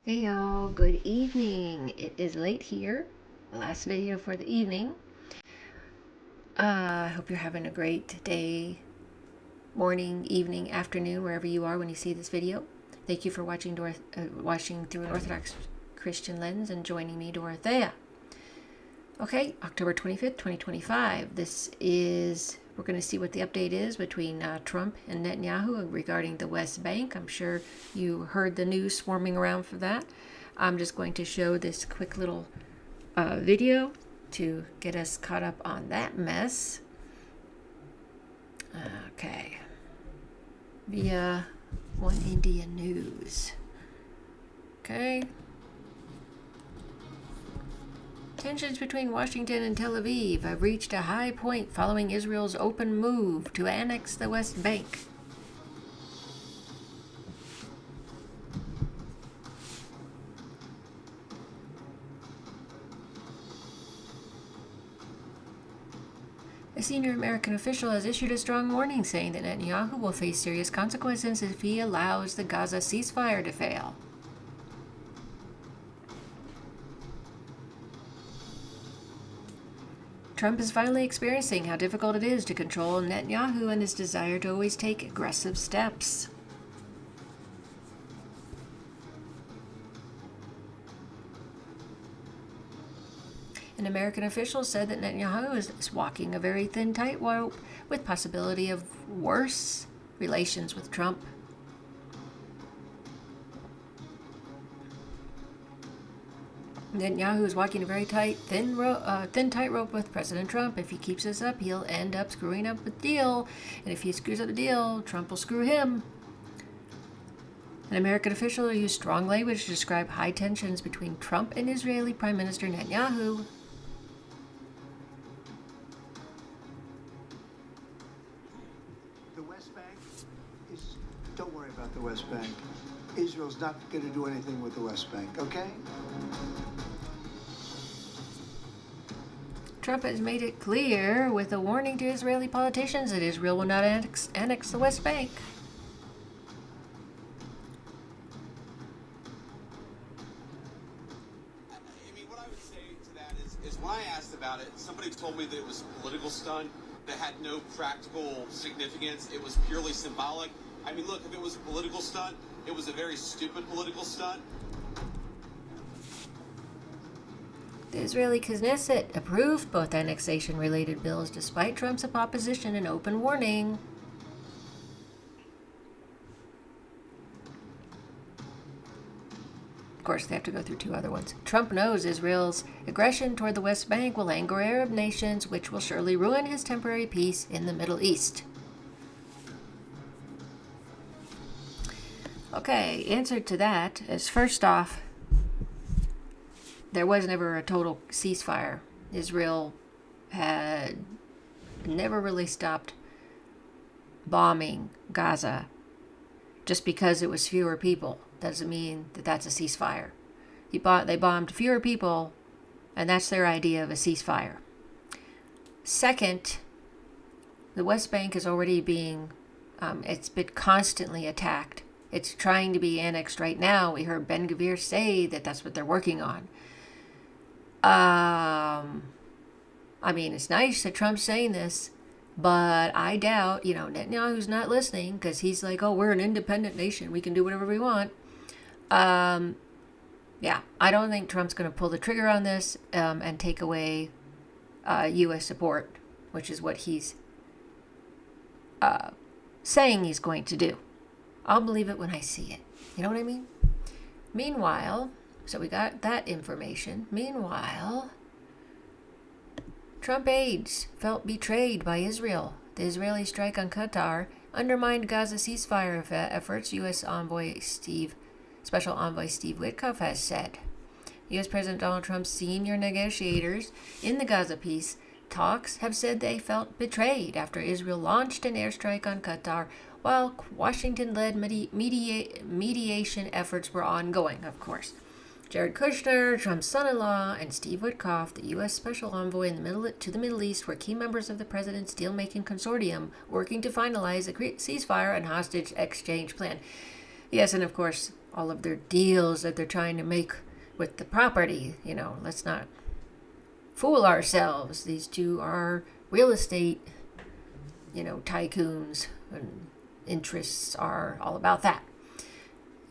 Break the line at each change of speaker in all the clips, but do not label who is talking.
Hey y'all, good evening. It is late here. Last video for the evening. I hope you're having a great day, morning, evening, afternoon, wherever you are when you see this video. Thank you for watching through an Orthodox Christian lens and joining me, Dorothea. Okay, October 25th, 2025. We're going to see what the update is between Trump and Netanyahu regarding the West Bank. I'm sure you heard the news swarming around for that. I'm just going to show this quick little video to get us caught up on that mess. Okay. Via One India News. Okay. Tensions between Washington and Tel Aviv have reached a high point following Israel's open move to annex the West Bank. A senior American official has issued a strong warning saying that Netanyahu will face serious consequences if he allows the Gaza ceasefire to fail. Trump is finally experiencing how difficult it is to control Netanyahu and his desire to always take aggressive steps. An American official said that Netanyahu is walking a very thin tightrope with possibility of worse relations with Trump. Netanyahu is walking a very thin tightrope with President Trump. If he keeps this up, he'll end up screwing up the deal. And if he screws up the deal, Trump will screw him. An American official used strong language to describe high tensions between Trump and Israeli Prime Minister Netanyahu.
The West Bank is... Don't worry about the West Bank. Israel's not going to do anything with the West Bank, okay?
Trump has made it clear with a warning to Israeli politicians that Israel will not annex the West Bank.
I mean, what I would say to that is when I asked about it, somebody told me that it was a political stunt that had no practical significance. It was purely symbolic. I mean, look, if it was a political stunt, it was a very stupid political stunt.
The Israeli Knesset approved both annexation-related bills despite Trump's opposition and open warning. Of course, they have to go through two other ones. Trump knows Israel's aggression toward the West Bank will anger Arab nations, which will surely ruin his temporary peace in the Middle East. Okay, answer to that is, first off, there was never a total ceasefire. Israel had never really stopped bombing Gaza. Just because it was fewer people doesn't mean that that's a ceasefire. They bombed fewer people, and that's their idea of a ceasefire. Second, the West Bank is already it's been constantly attacked. It's trying to be annexed right now. We heard Ben Gvir say that that's what they're working on. I mean, it's nice that Trump's saying this, but I doubt, Netanyahu's not listening because he's like, oh, we're an independent nation. We can do whatever we want. Yeah, I don't think Trump's going to pull the trigger on this and take away U.S. support, which is what he's saying he's going to do. I'll believe it when I see it. You know what I mean? Meanwhile, so we got that information. Meanwhile, Trump aides felt betrayed by Israel. The Israeli strike on Qatar undermined Gaza ceasefire efforts, U.S. Special Envoy Steve Witkoff has said. U.S. President Donald Trump's senior negotiators in the Gaza peace talks have said they felt betrayed after Israel launched an airstrike on Qatar while Washington-led mediation efforts were ongoing, of course. Jared Kushner, Trump's son-in-law, and Steve Witkoff, the U.S. Special Envoy to the Middle East, were key members of the president's deal-making consortium working to finalize a ceasefire and hostage exchange plan. Yes, and of course, all of their deals that they're trying to make with the property, let's not fool ourselves. These two are real estate, tycoons, and interests are all about that.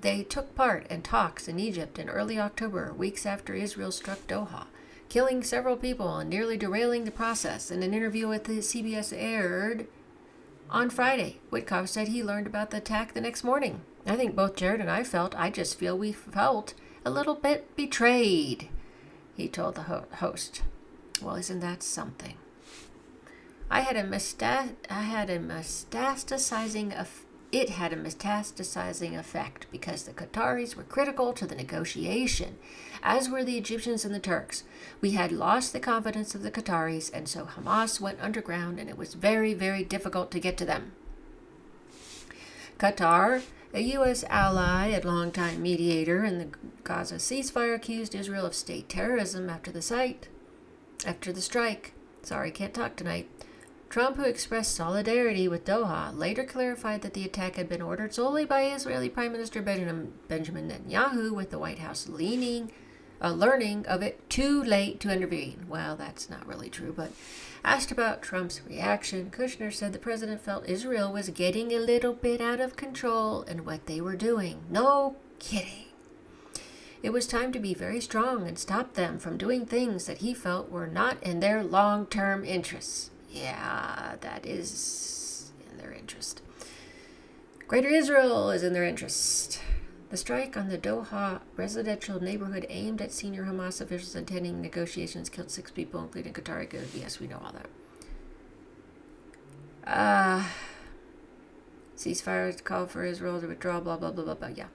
They took part in talks in Egypt in early October, weeks after Israel struck Doha, killing several people and nearly derailing the process. In an interview with the CBS aired on Friday, Witkoff said he learned about the attack the next morning. I think both Jared and I we felt a little bit betrayed, he told the host. Well, isn't that something? It had a metastasizing effect because the Qataris were critical to the negotiation, as were the Egyptians and the Turks. We had lost the confidence of the Qataris, and so Hamas went underground, and it was very, very difficult to get to them. Qatar, a U.S. ally and longtime mediator in the Gaza ceasefire, accused Israel of state terrorism after the strike. Sorry, can't talk tonight. Trump, who expressed solidarity with Doha, later clarified that the attack had been ordered solely by Israeli Prime Minister Benjamin Netanyahu, with the White House learning of it too late to intervene. Well, that's not really true, but asked about Trump's reaction, Kushner said the president felt Israel was getting a little bit out of control in what they were doing. No kidding. It was time to be very strong and stop them from doing things that he felt were not in their long-term interests. Yeah, that is in their interest. Greater Israel is in their interest. The strike on the Doha residential neighborhood aimed at senior Hamas officials attending negotiations killed 6 people, including Qatari goods. Yes, we know all that. Ceasefire call for Israel to withdraw, blah, blah, blah, blah, blah. Yeah,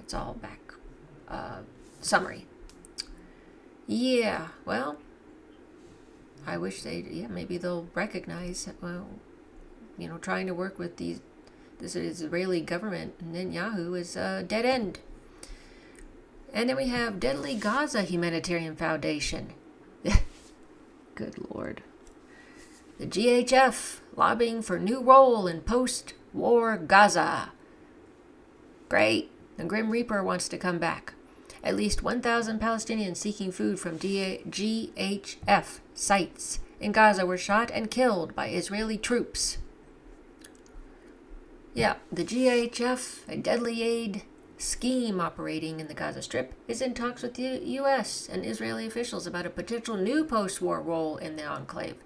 it's all back. Summary. Yeah, well, I wish maybe they'll recognize, trying to work with this Israeli government, Netanyahu, is a dead end. And then we have Deadly Gaza Humanitarian Foundation. Good Lord. The GHF lobbying for new role in post-war Gaza. Great. The Grim Reaper wants to come back. At least 1,000 Palestinians seeking food from GHF sites in Gaza were shot and killed by Israeli troops. Yeah, the GHF, a deadly aid scheme operating in the Gaza Strip, is in talks with the U.S. and Israeli officials about a potential new post-war role in the enclave.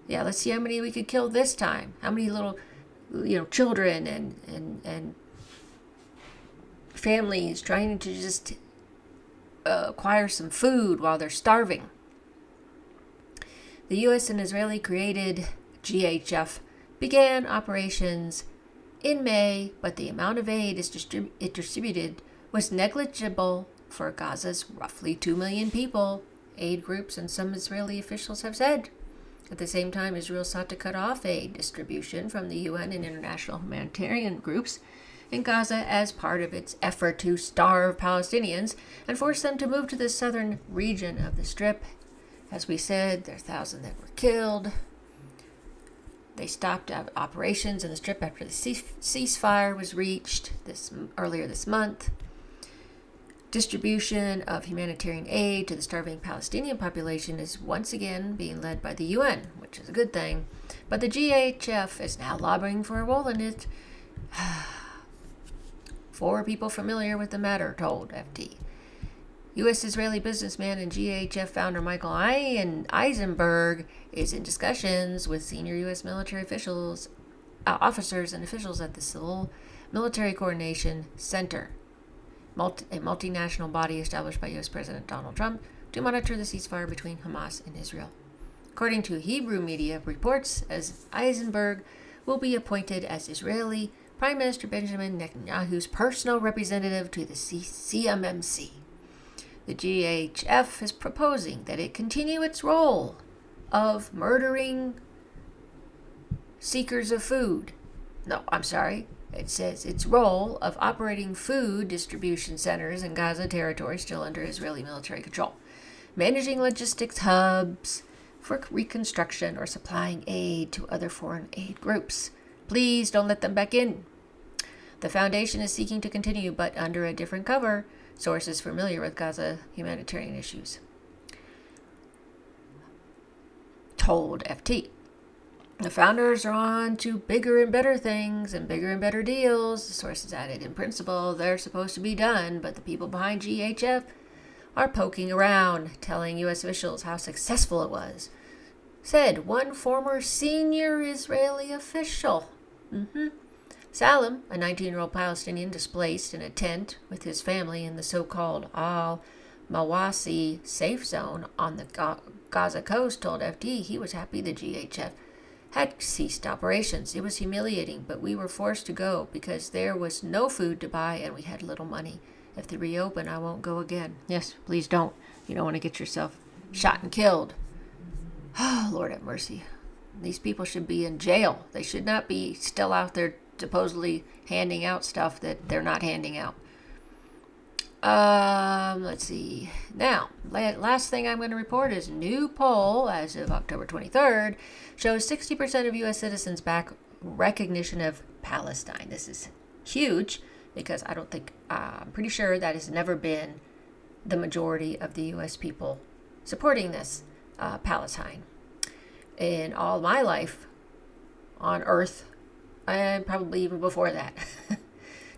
Yeah, let's see how many we could kill this time. How many little, children and families trying to just acquire some food while they're starving. The U.S. and Israeli-created GHF began operations in May, but the amount of aid it distributed was negligible for Gaza's roughly 2 million people, aid groups and some Israeli officials have said. At the same time, Israel sought to cut off aid distribution from the UN and international humanitarian groups in Gaza as part of its effort to starve Palestinians and force them to move to the southern region of the Strip. As we said, there are 1,000 that were killed. They stopped operations in the Strip after the ceasefire was reached earlier this month. Distribution of humanitarian aid to the starving Palestinian population is once again being led by the UN, which is a good thing. But the GHF is now lobbying for a role in it. 4 people familiar with the matter told FT. U.S.-Israeli businessman and GHF founder Michael Eisenberg is in discussions with senior U.S. military officers and officials at the Civil Military Coordination Center, a multinational body established by U.S. President Donald Trump to monitor the ceasefire between Hamas and Israel. According to Hebrew media reports, as Eisenberg will be appointed as Israeli Prime Minister Benjamin Netanyahu's personal representative to the CMMC. The GHF is proposing that it continue its role of murdering seekers of food. No, I'm sorry. It says its role of operating food distribution centers in Gaza territory still under Israeli military control, managing logistics hubs for reconstruction or supplying aid to other foreign aid groups. Please don't let them back in. The foundation is seeking to continue, but under a different cover, sources familiar with Gaza humanitarian issues told FT. The founders are on to bigger and better things and bigger and better deals. The sources added, in principle, they're supposed to be done, but the people behind GHF are poking around, telling U.S. officials how successful it was. Said one former senior Israeli official. Salam, a 19-year-old Palestinian displaced in a tent with his family in the so-called Al-Mawasi safe zone on the Gaza coast, told FD he was happy the GHF had ceased operations. It was humiliating, but we were forced to go because there was no food to buy and we had little money. If they reopen, I won't go again. Yes, please don't. You don't want to get yourself shot and killed. Oh, Lord have mercy. These people should be in jail. They should not be still out there supposedly handing out stuff that they're not handing out. Let's see. Now, last thing I'm going to report is new poll as of October 23rd shows 60% of U.S. citizens back recognition of Palestine. This is huge because I'm pretty sure that has never been the majority of the U.S. people supporting this Palestine. In all my life on Earth, and probably even before that.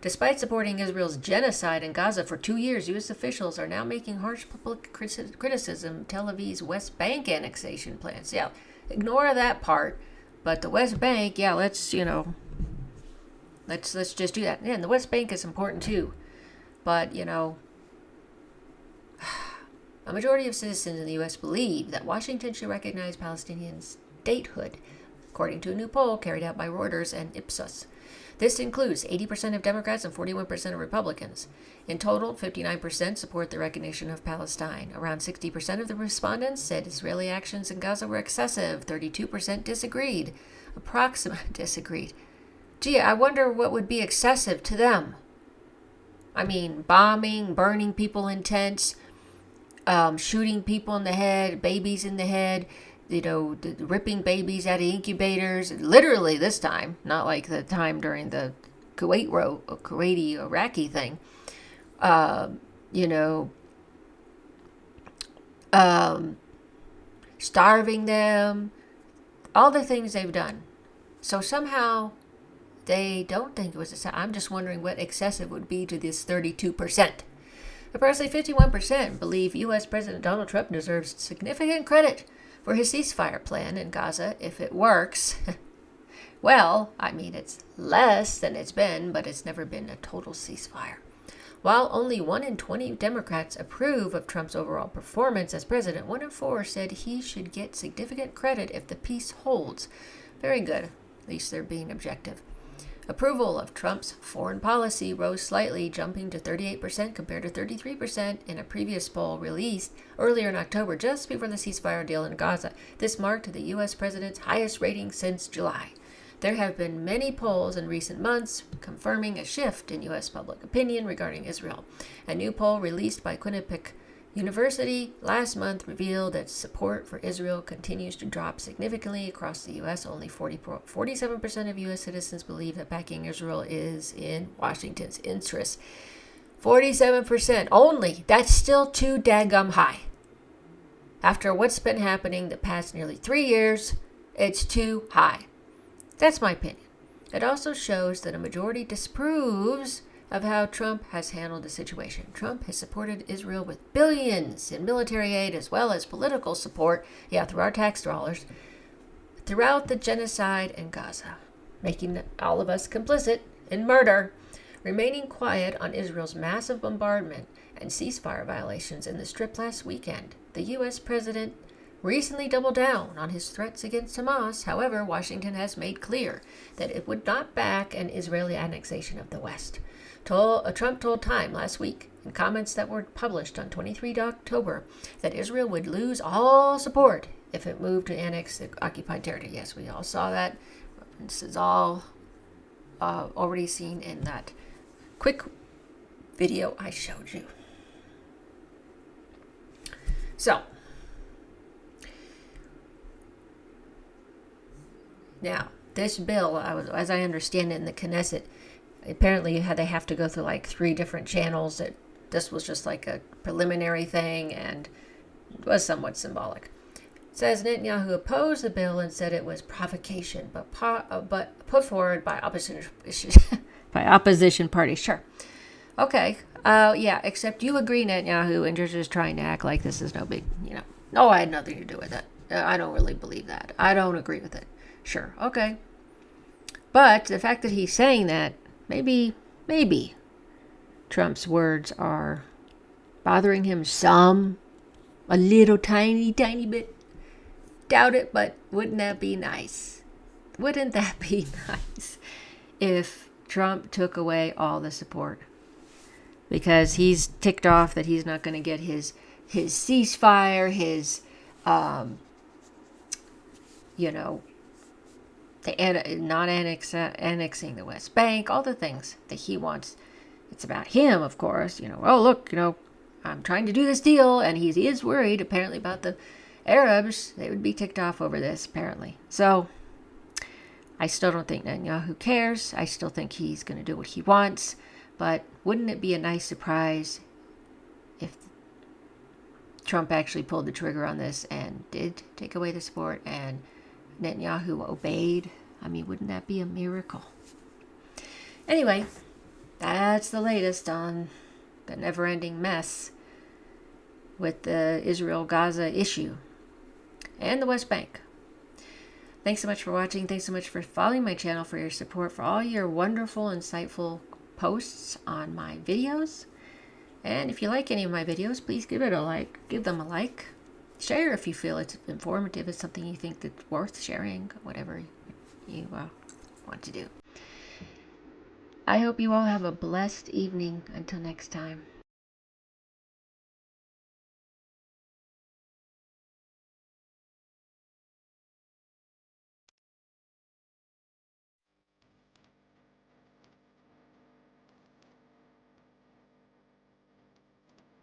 Despite supporting Israel's genocide in Gaza for 2 years, U.S. officials are now making harsh public criticism of Tel Aviv's West Bank annexation plans. Yeah, ignore that part. But the West Bank, yeah, let's just do that. And the West Bank is important too. But, a majority of citizens in the U.S. believe that Washington should recognize Palestinian statehood, according to a new poll carried out by Reuters and Ipsos. This includes 80% of Democrats and 41% of Republicans. In total, 59% support the recognition of Palestine. Around 60% of the respondents said Israeli actions in Gaza were excessive. 32% disagreed. Disagreed. Gee, I wonder what would be excessive to them. I mean, bombing, burning people in tents, shooting people in the head, babies in the head, ripping babies out of incubators, literally this time, not like the time during the Kuwaiti-Iraqi thing. Starving them, all the things they've done. So somehow they don't think it was I'm just wondering what excessive would be to this 32%. Approximately 51% believe U.S. President Donald Trump deserves significant credit for his ceasefire plan in Gaza if it works. Well, I mean, it's less than it's been, but it's never been a total ceasefire. While only 1 in 20 Democrats approve of Trump's overall performance as president, 1 in 4 said he should get significant credit if the peace holds. Very good. At least they're being objective. Approval of Trump's foreign policy rose slightly, jumping to 38% compared to 33% in a previous poll released earlier in October, just before the ceasefire deal in Gaza. This marked the U.S. president's highest rating since July. There have been many polls in recent months confirming a shift in U.S. public opinion regarding Israel. A new poll released by Quinnipiac University last month revealed that support for Israel continues to drop significantly across the U.S. Only 47% of U.S. citizens believe that backing Israel is in Washington's interest. 47% only. That's still too daggum high. After what's been happening the past nearly 3 years, it's too high. That's my opinion. It also shows that a majority disapproves of how Trump has handled the situation. Trump has supported Israel with billions in military aid as well as political support, through our tax dollars, throughout the genocide in Gaza, making all of us complicit in murder. Remaining quiet on Israel's massive bombardment and ceasefire violations in the Strip last weekend, the U.S. president recently doubled down on his threats against Hamas. However, Washington has made clear that it would not back an Israeli annexation of the West. Trump told Time last week, in comments that were published on 23 October, that Israel would lose all support if it moved to annex the occupied territory. Yes, we all saw that. This is all already seen in that quick video I showed you. So, now, this bill, as I understand it in the Knesset, Apparently they have to go through like 3 different channels. This was just like a preliminary thing and was somewhat symbolic. It says Netanyahu opposed the bill and said it was provocation, but put forward by opposition parties. Sure. Okay. Yeah, except you agree, Netanyahu, and you're just trying to act like this is no big, No, I had nothing to do with it. I don't really believe that. I don't agree with it. Sure. Okay. But the fact that he's saying that, maybe Trump's words are bothering him a little tiny bit. Doubt it, but wouldn't that be nice? Wouldn't that be nice if Trump took away all the support? Because he's ticked off that he's not going to get his ceasefire, his, not annexing the West Bank, all the things that he wants. It's about him, of course. Oh, look, I'm trying to do this deal, and he is worried, apparently, about the Arabs. They would be ticked off over this, apparently. So, I still don't think Netanyahu cares. I still think he's going to do what he wants. But wouldn't it be a nice surprise if Trump actually pulled the trigger on this and did take away the support and Netanyahu obeyed? I mean, wouldn't that be a miracle? Anyway, that's the latest on the never-ending mess with the Israel-Gaza issue and the West Bank. Thanks so much for watching. Thanks so much for following my channel, for your support, for all your wonderful, insightful posts on my videos. And if you like any of my videos, please give it a like. Give them a like. Share if you feel it's informative. It's something you think that's worth sharing. Whatever you want to do. I hope you all have a blessed evening. Until next time.